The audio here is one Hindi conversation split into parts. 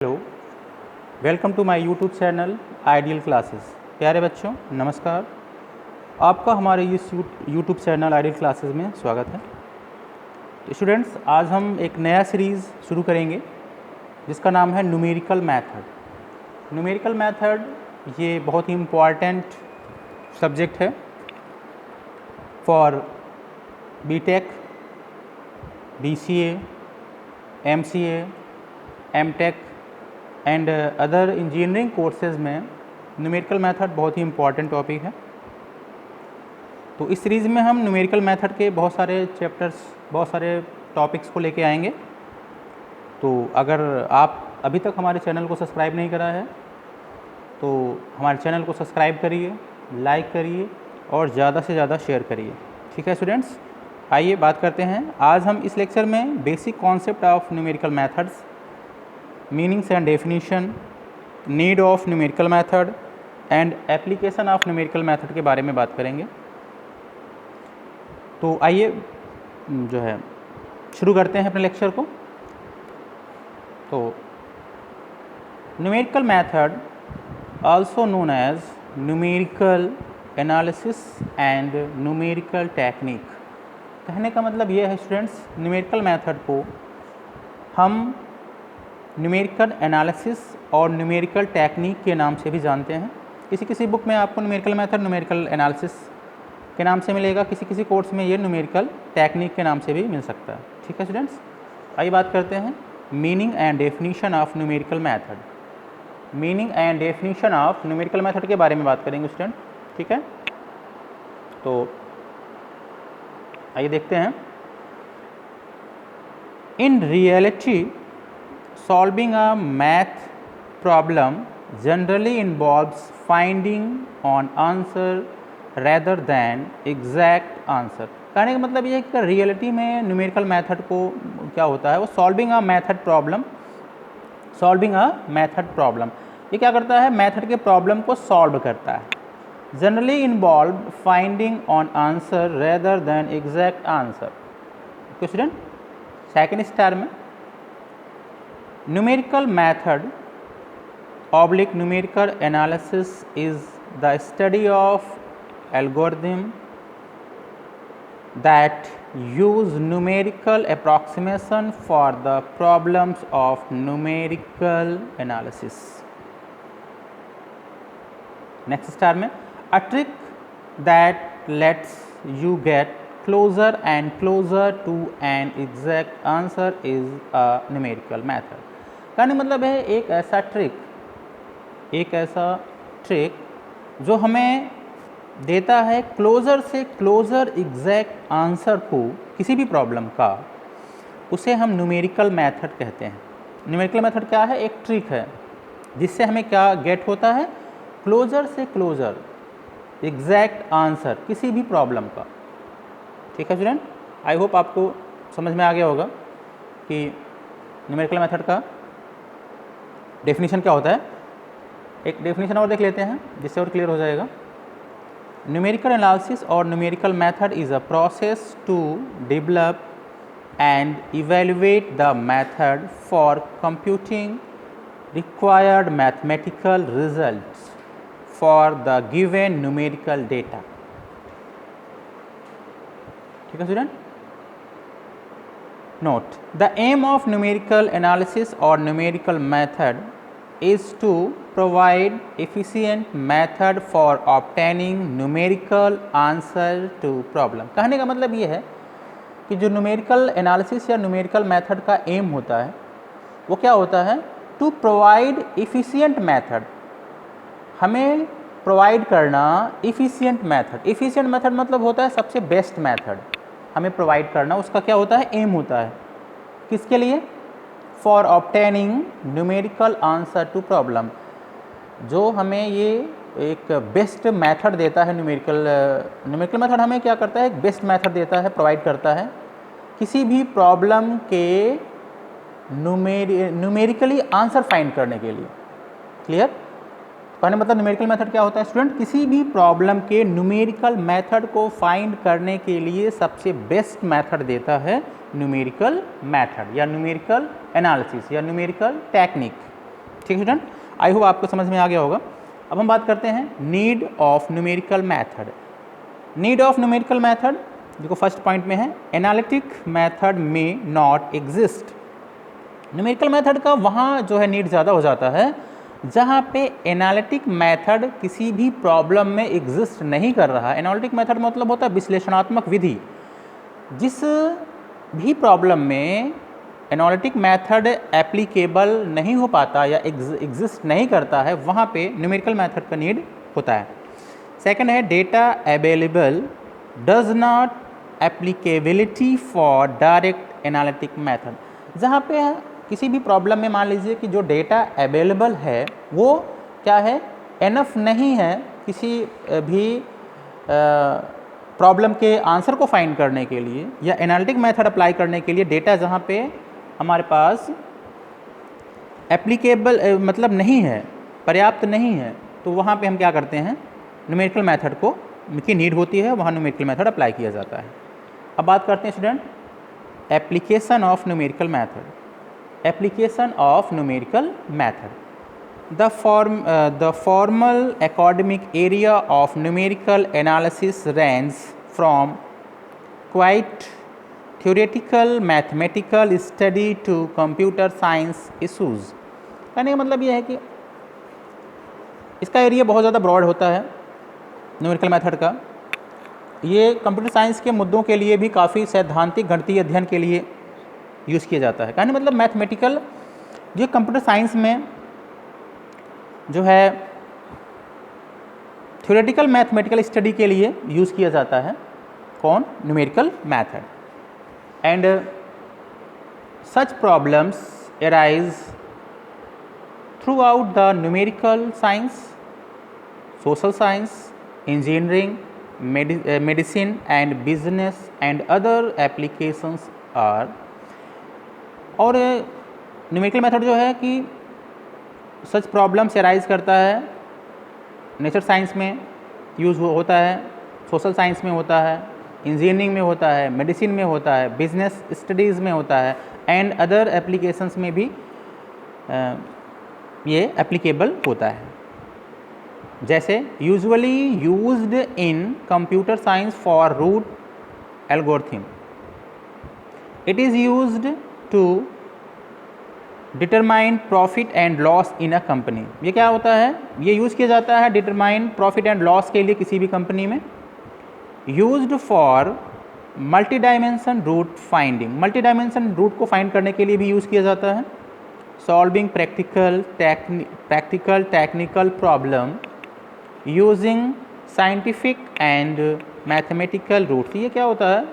Hello, welcome to my YouTube channel ideal classes. प्यारे बच्चों नमस्कार, आपका हमारे इस यूट्यूब चैनल आइडियल क्लासेस में स्वागत है। तो स्टूडेंट्स, आज हम एक नया सीरीज़ शुरू करेंगे जिसका नाम है न्यूमेरिकल मेथड। न्यूमेरिकल मेथड ये बहुत ही इम्पॉर्टेंट सब्जेक्ट है for BTech, BCA, MCA, MTech and other engineering courses में न्यूमेरिकल मेथड बहुत ही इम्पॉर्टेंट टॉपिक है। तो इस सीरीज़ में हम न्यूमेरिकल मेथड के बहुत सारे चैप्टर्स, बहुत सारे टॉपिक्स को लेके आएंगे। तो अगर आप अभी तक हमारे चैनल को सब्सक्राइब नहीं करा है तो हमारे चैनल को सब्सक्राइब करिए, लाइक करिए और ज़्यादा से ज़्यादा शेयर करिए। ठीक है स्टूडेंट्स, आइए बात करते हैं। आज हम इस लेक्चर में basic concept of numerical methods, meanings and definition, need of numerical method and application of numerical method के बारे में बात करेंगे। तो आइए जो है शुरू करते हैं अपने लेक्चर को। तो numerical method also known as numerical analysis and numerical technique. कहने का मतलब ये है स्टूडेंट्स, न्यूमेरिकल मेथड को हम न्यूमेरिकल एनालिसिस और न्यूमेरिकल टेक्निक के नाम से भी जानते हैं। किसी किसी बुक में आपको न्यूमेरिकल मेथड न्यूमेरिकल एनालिसिस के नाम से मिलेगा, किसी किसी कोर्स में ये न्यूमेरिकल टेक्निक के नाम से भी मिल सकता है। ठीक है स्टूडेंट्स, आइए बात करते हैं meaning and definition of numerical method. Meaning and definition of numerical method के बारे में बात करेंगे स्टूडेंट। ठीक है, तो आइए देखते हैं। In reality solving a math problem generally involves finding an answer rather than exact answer। कहने का मतलब ये है कि रियलिटी में न्यूमेरिकल मेथड को क्या होता है, वो solving a method problem, solving a method problem, ये क्या करता है, मेथड के प्रॉब्लम को सॉल्व करता है। Generally involve finding on answer rather than exact answer. Student, second star में numerical method oblique numerical analysis is the study of algorithm that use numerical approximation for the problems of numerical analysis। next star में a trick that lets you get closer and closer to an exact answer is a numerical method। कहने मतलब है एक ऐसा ट्रिक जो हमें देता है क्लोज़र से क्लोज़र एग्जैक्ट आंसर को किसी भी प्रॉब्लम का, उसे हम न्यूमेरिकल मेथड कहते हैं। न्यूमेरिकल मेथड क्या है, एक ट्रिक है जिससे हमें क्या गेट होता है, क्लोज़र से क्लोज़र एग्जैक्ट आंसर किसी भी प्रॉब्लम का। ठीक है स्टूडेंट, आई होप आपको समझ में आ गया होगा कि न्यूमेरिकल मेथड का डेफिनेशन क्या होता है। एक डेफिनेशन और देख लेते हैं जिससे और क्लियर हो जाएगा। न्यूमेरिकल एनालिसिस और numerical method is a process to develop and evaluate the method for computing required mathematical results for the given numerical data. ठीक है student, note the aim of numerical analysis or numerical method is to provide efficient method for obtaining numerical answer to problem। कहने का मतलब ये है कि जो न्यूमेरिकल एनालिसिस या न्यूमेरिकल मेथड का एम होता है वो क्या होता है, टू प्रोवाइड एफिशिएंट मेथड, हमें प्रोवाइड करना एफिशिएंट मेथड। एफिशिएंट मेथड मतलब होता है सबसे बेस्ट मेथड हमें प्रोवाइड करना, उसका क्या होता है, एम होता है। किसके लिए, for obtaining numerical answer to problem, जो हमें ये एक बेस्ट मेथड देता है। न्यूमेरिकल मेथड हमें क्या करता है, एक बेस्ट मेथड देता है, प्रोवाइड करता है किसी भी प्रॉब्लम के न्यूमेरिकली आंसर फाइंड करने के लिए। क्लियर, कहने मतलब न्यूमेरिकल मेथड क्या होता है स्टूडेंट, किसी भी प्रॉब्लम के न्यूमेरिकल मेथड को फाइंड करने के लिए सबसे बेस्ट मेथड देता है न्यूमेरिकल मेथड या न्यूमेरिकल एनालिसिस या न्यूमेरिकल टेक्निक। ठीक है स्टूडेंट, आई होप आपको समझ में आ गया होगा। अब हम बात करते हैं need of numerical method. Need of numerical method देखो फर्स्ट पॉइंट में है, एनालिटिक मैथड में नॉट एग्जिस्ट। न्यूमेरिकल मैथड का वहाँ जो है नीड ज़्यादा हो जाता है जहाँ पे एनालिटिक मैथड किसी भी प्रॉब्लम में एग्जिस्ट नहीं कर रहा। एनालिटिक मैथड मतलब होता है विश्लेषणात्मक विधि। जिस भी प्रॉब्लम में एनालिटिक मैथड एप्लीकेबल नहीं हो पाता या एग्जिस्ट नहीं करता है, वहाँ पे न्यूमेरिकल मैथड का नीड होता है। सेकंड है, data available does not applicability for direct analytic method. जहाँ पे किसी भी प्रॉब्लम में मान लीजिए कि जो डेटा अवेलेबल है वो क्या है, एनफ नहीं है किसी भी प्रॉब्लम के आंसर को फाइंड करने के लिए या एनालिटिक मेथड अप्लाई करने के लिए। डेटा जहाँ पे हमारे पास एप्लीकेबल मतलब नहीं है, पर्याप्त नहीं है, तो वहाँ पे हम क्या करते हैं, न्यूमेरिकल मेथड को की नीड होती है, वहाँ न्यूमेरिकल मेथड अप्लाई किया जाता है। अब बात करते हैं student application of numerical method. Application of numerical method. The formal academic area of numerical analysis ranges from quite theoretical mathematical study to computer science issues। कहने का मतलब ये है कि इसका एरिया बहुत ज़्यादा ब्रॉड होता है न्यूमेरिकल मेथड का। ये कंप्यूटर साइंस के मुद्दों के लिए भी काफ़ी सैद्धांतिक गणितीय अध्ययन के लिए यूज़ किया जाता है। कहने मतलब मैथमेटिकल जो कंप्यूटर साइंस में जो है थ्योरेटिकल मैथमेटिकल स्टडी के लिए यूज़ किया जाता है कौन, numerical method. And such problems arise throughout the numerical science, social science, engineering, medicine and business and other applications are. और न्यूमेरिकल मेथड जो है कि सच प्रॉब्लम से अराइज करता है, नेचर साइंस में यूज़ होता है, सोशल साइंस में होता है, इंजीनियरिंग में होता है, मेडिसिन में होता है, बिजनेस स्टडीज़ में होता है एंड अदर एप्लीकेशंस में भी ये एप्लीकेबल होता है। जैसे usually used in computer science for root algorithm, it is used to determine profit and loss in a company. ये क्या होता है, ये यूज़ किया जाता है डिटरमाइन प्रॉफिट एंड लॉस के लिए किसी भी कंपनी में। Used for multi dimension root finding, multi dimension root को फाइंड करने के लिए भी यूज़ किया जाता है। Solving practical technical problem using scientific and mathematical root. ये क्या होता है,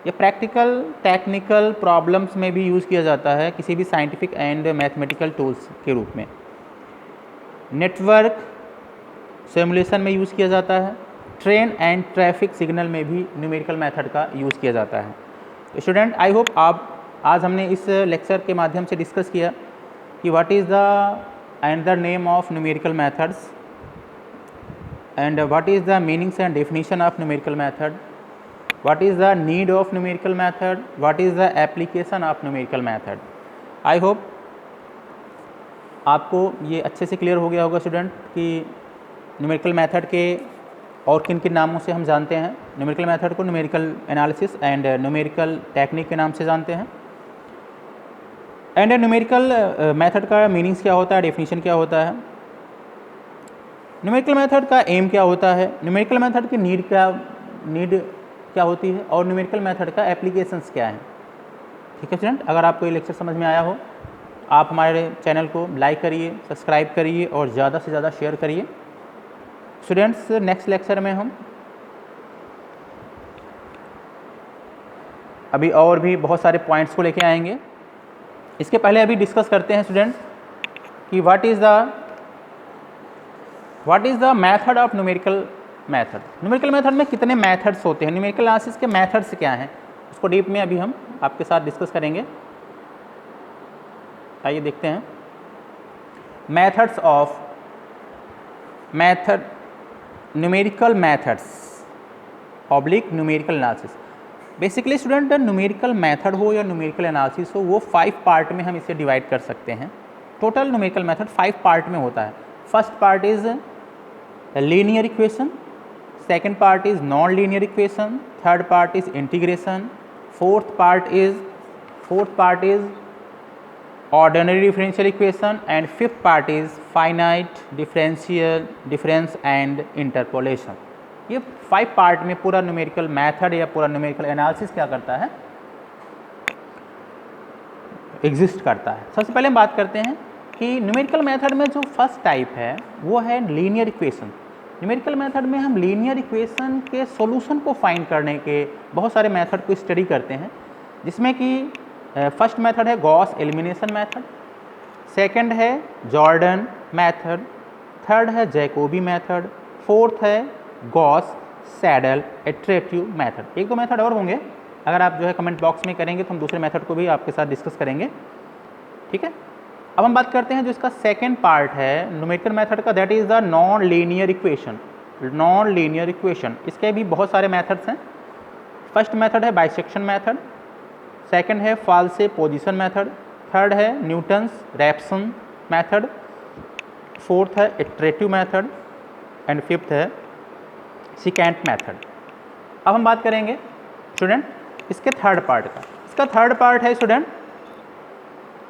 ये प्रैक्टिकल टेक्निकल प्रॉब्लम्स में भी यूज़ किया जाता है किसी भी साइंटिफिक एंड मैथमेटिकल टूल्स के रूप में। नेटवर्क सिमुलेशन में यूज़ किया जाता है। ट्रेन एंड ट्रैफिक सिग्नल में भी न्यूमेरिकल मेथड का यूज़ किया जाता है। तो स्टूडेंट आई होप आप आज हमने इस लेक्चर के माध्यम से डिस्कस किया कि what is the another name of numerical methods and what is the meanings and definition of numerical method, what is the need of numerical method, what is the application of numerical method। I hope आपको ये अच्छे से क्लियर हो गया होगा स्टूडेंट कि न्यूमेरिकल मेथड के और किन किन नामों से हम जानते हैं। न्यूमेरिकल मेथड को numerical analysis and numerical technique के नाम से जानते हैं। एंड न्यूमेरिकल मेथड का मीनिंग्स क्या होता है, डेफिनेशन क्या होता है, न्यूमेरिकल मेथड का एम क्या होता है, न्यूमेरिकल मेथड की नीड क्या होती है और न्यूमेरिकल मेथड का एप्लीकेशंस क्या हैं। ठीक है स्टूडेंट, अगर आपको ये लेक्चर समझ में आया हो आप हमारे चैनल को लाइक करिए, सब्सक्राइब करिए और ज़्यादा से ज़्यादा शेयर करिए। स्टूडेंट्स नेक्स्ट लेक्चर में हम अभी और भी बहुत सारे पॉइंट्स को लेके आएंगे। इसके पहले अभी डिस्कस करते हैं स्टूडेंट्स कि what is the method of numerical method. Numerical method में कितने मेथड्स होते हैं, न्यूमेरिकल एनालिसिस के मेथड्स क्या हैं, उसको डीप में अभी हम आपके साथ डिस्कस करेंगे। आइए देखते हैं methods of numerical methods oblique numerical analysis. Basically student numerical method हो या न्यूमेरिकल एनालिसिस हो, वो 5 पार्ट में हम इसे डिवाइड कर सकते हैं। टोटल न्यूमेरिकल मेथड 5 पार्ट में होता है। First part is linear equation, second part is non linear equation, third part is integration, fourth part is ordinary differential equation and fifth part is finite difference and interpolation. ये 5 पार्ट में पूरा न्यूमेरिकल मेथड या पूरा न्यूमेरिकल एनालिसिस क्या करता है, एग्जिस्ट करता है। सबसे पहले हम बात करते हैं कि न्यूमेरिकल मेथड में जो फर्स्ट टाइप है वो है लीनियर इक्वेशन। न्यूमेरिकल मेथड में हम लीनियर इक्वेशन के सॉल्यूशन को फाइंड करने के बहुत सारे मेथड को स्टडी करते हैं, जिसमें कि फर्स्ट मेथड है गॉस एलिमिनेशन मेथड, सेकंड है जॉर्डन मेथड, थर्ड है जैकोबी मेथड, फोर्थ है गॉस सैडल इटरेटिव मेथड। एक दो मेथड और होंगे, अगर आप जो है कमेंट बॉक्स में करेंगे तो हम दूसरे मेथड को भी आपके साथ डिस्कस करेंगे, ठीक है। अब हम बात करते हैं जो इसका सेकेंड पार्ट है न्यूमेरिकल मेथड का, that is the non linear equation. Non linear equation, इसके भी बहुत सारे मेथड्स हैं। फर्स्ट मेथड है बाइसेक्शन मेथड, सेकंड है फाल्से पोजीशन मेथड, थर्ड है न्यूटन्स रैप्सन मेथड, फोर्थ है इटरेटिव मेथड एंड फिफ्थ है सेकेंट मेथड। अब हम बात करेंगे स्टूडेंट इसके थर्ड पार्ट का। इसका थर्ड पार्ट है student,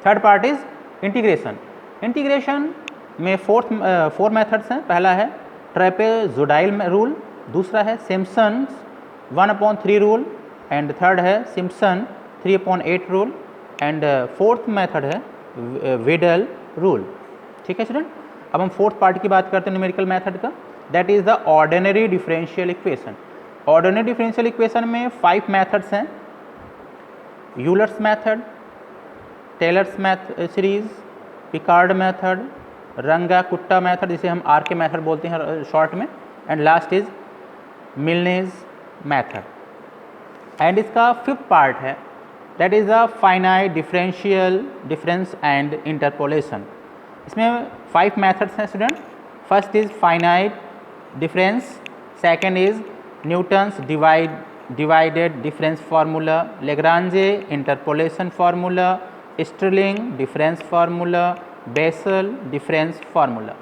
third part is integration. Integration में फोर मेथड्स हैं। पहला है ट्रेपेजोइडल रूल, दूसरा है सिम्पसन्स 1/3 रूल एंड थर्ड है Simpson 3/8 rule and fourth method है विडल रूल, ठीक है स्टूडेंट। अब हम फोर्थ पार्ट की बात करते हैं न्यूमेरिकल मेथड का, that is the ordinary differential equation. Ordinary differential equation में 5 मेथड्स हैं, Euler's method, Taylor's series, Picard method, Runge Kutta method जिसे हम आर के मेथड बोलते हैं शॉर्ट में, and last is Milne's method. And इसका फिफ्थ पार्ट है that is the finite differential difference and interpolation. इसमें 5 मेथड्स हैं student. First is finite difference, second is Newton's divided difference formula, Lagrange interpolation formula, Stirling difference formula, Bessel difference formula.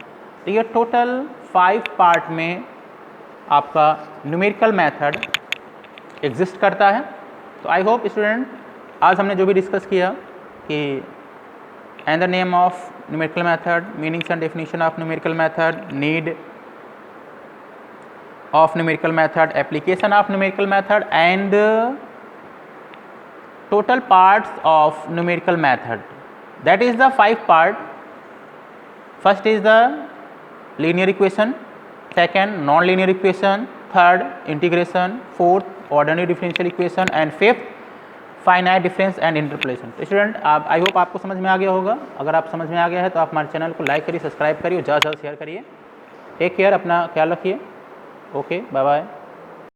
तो ये टोटल 5 पार्ट में आपका न्यूमेरिकल मेथड एग्जिस्ट करता है। तो आई होप स्टूडेंट आज हमने जो भी डिस्कस किया कि and the name of numerical method, meanings and definition of numerical method, need of numerical method, application of numerical method and total parts of numerical method, that is the 5 part. First is the linear equation, second non-linear equation, third integration, fourth ordinary differential equation and fifth finite difference and interpolation। तो स्टूडेंट आप आई होप आपको समझ में आ गया होगा। अगर आप समझ में आ गया है तो आप हमारे चैनल को लाइक करिए, सब्सक्राइब करिए और ज़्यादा से ज़्यादा शेयर करिए। टेक केयर, अपना ख्याल रखिए। Okay, bye bye.